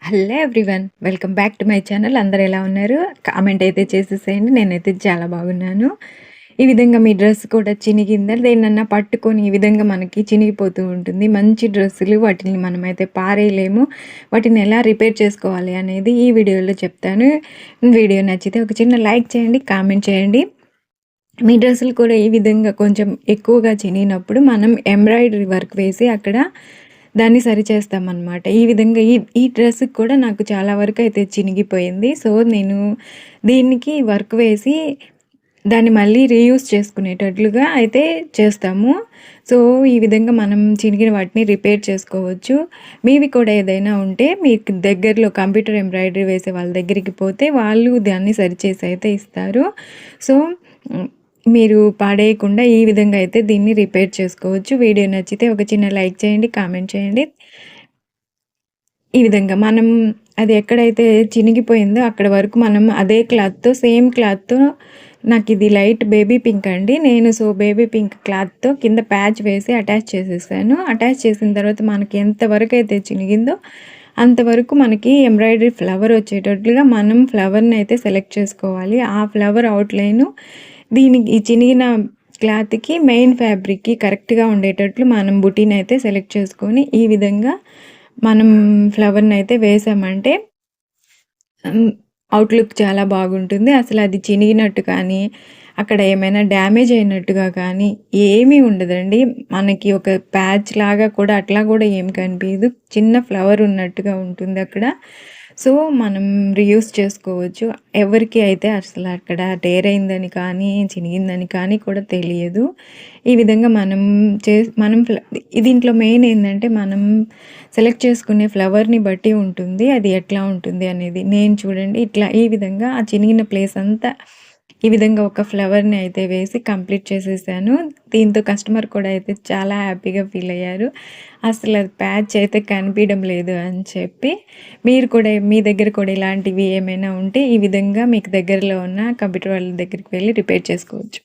Hello everyone, welcome back to my channel. అందరు ఎలా ఉన్నారు? కామెంట్ అయితే చేసేసేయండి. నేనైతే చాలా బాగున్నాను. ఈ విధంగా మీ డ్రెస్ కూడా చినిగిందా, దేన్నన్నా పట్టుకొని ఈ విధంగా మనకి చినిగిపోతూ ఉంటుంది. మంచి డ్రెస్సులు వాటిని మనమైతే పారేయలేము. వాటిని ఎలా రిపేర్ చేసుకోవాలి అనేది ఈ వీడియోలో చెప్తాను. వీడియో నచ్చితే ఒక చిన్న లైక్ చేయండి, కామెంట్ చేయండి. మీ డ్రెస్సులు కూడా ఈ విధంగా కొంచెం ఎక్కువగా చినిగినప్పుడు మనం ఎంబ్రాయిడరీ వర్క్ వేసి అక్కడ దాన్ని సరిచేస్తామన్నమాట. ఈ విధంగా ఈ డ్రెస్‌కి కూడా నాకు చాలా వరకు అయితే చినిగిపోయింది. సో, నేను దీనికి వర్క్ వేసి దాన్ని మళ్ళీ రీయూజ్ చేసుకునేటట్లుగా అయితే చేస్తాము. సో, ఈ విధంగా మనం చినిగిన వాటిని రిపేర్ చేసుకోవచ్చు. మీవి కూడా ఏదైనా ఉంటే మీకు దగ్గరలో కంప్యూటర్ ఎంబ్రాయిడరీ వేసే వాళ్ళ దగ్గరికి పోతే వాళ్ళు దాన్ని సరిచేసి అయితే ఇస్తారు. సో, మీరు పాడేయకుండా ఈ విధంగా అయితే దీన్ని రిపేర్ చేసుకోవచ్చు. వీడియో నచ్చితే ఒక చిన్న లైక్ చేయండి, కామెంట్ చేయండి. ఈ విధంగా మనం అది ఎక్కడైతే చినిగిపోయిందో అక్కడ వరకు మనం అదే క్లాత్‌తో సేమ్ క్లాత్‌తో నాకిది లైట్ బేబీ పింక్ అండి. బేబీ పింక్ క్లాత్‌తో కింద ప్యాచ్ వేసి అటాచ్ చేసేసాను. అటాచ్ చేసిన తర్వాత మనకి ఎంతవరకైతే చినిగిందో అంతవరకు మనకి ఎంబ్రాయిడరీ ఫ్లవర్ వచ్చేటట్లుగా మనం ఫ్లవర్‌ని అయితే సెలెక్ట్ చేసుకోవాలి. ఆ ఫ్లవర్ అవుట్‌లైను దీనికి ఈ చినిగిన క్లాత్‌కి మెయిన్ ఫ్యాబ్రిక్‌కి కరెక్ట్‌గా ఉండేటట్లు మనం బుటీని అయితే సెలెక్ట్ చేసుకొని ఈ విధంగా మనం ఫ్లవర్‌ని అయితే వేసామంటే అవుట్‌లుక్ చాలా బాగుంటుంది. అసలు అది చినిగినట్టు కానీ, అక్కడ ఏమైనా డ్యామేజ్ అయినట్టుగా కానీ ఏమీ ఉండదండి. మనకి ఒక ప్యాచ్ లాగా కూడా అట్లా కూడా ఏం కనిపియదు. చిన్న ఫ్లవర్ ఉన్నట్టుగా ఉంటుంది అక్కడ. సో, మనం రీయూజ్ చేసుకోవచ్చు. ఎవరికి అయితే అసలు అక్కడ టేర్ అయిందని కానీ, చినిగిందని కానీ కూడా తెలియదు. ఈ విధంగా మనం దీంట్లో మెయిన్ ఏందంటే మనం సెలెక్ట్ చేసుకునే ఫ్లవర్‌ని బట్టి ఉంటుంది. అది ఎట్లా ఉంటుంది అనేది. నేను చూడండి ఈ విధంగా ఆ చినిగిన ప్లేస్ అంతా ఈ విధంగా ఒక ఫ్లవర్‌ని అయితే వేసి కంప్లీట్ చేసేసాను. దీంతో కస్టమర్ కూడా అయితే చాలా హ్యాపీగా ఫీల్ అయ్యారు. అసలు అది ప్యాచ్ అయితే కనిపియడం లేదు అని చెప్పి. మీరు కూడా మీ దగ్గర కూడా ఇలాంటివి ఏమైనా ఉంటే ఈ విధంగా మీకు దగ్గరలో ఉన్న కంప్యూటర్ వాళ్ళ దగ్గరికి వెళ్ళి రిపేర్ చేసుకోవచ్చు.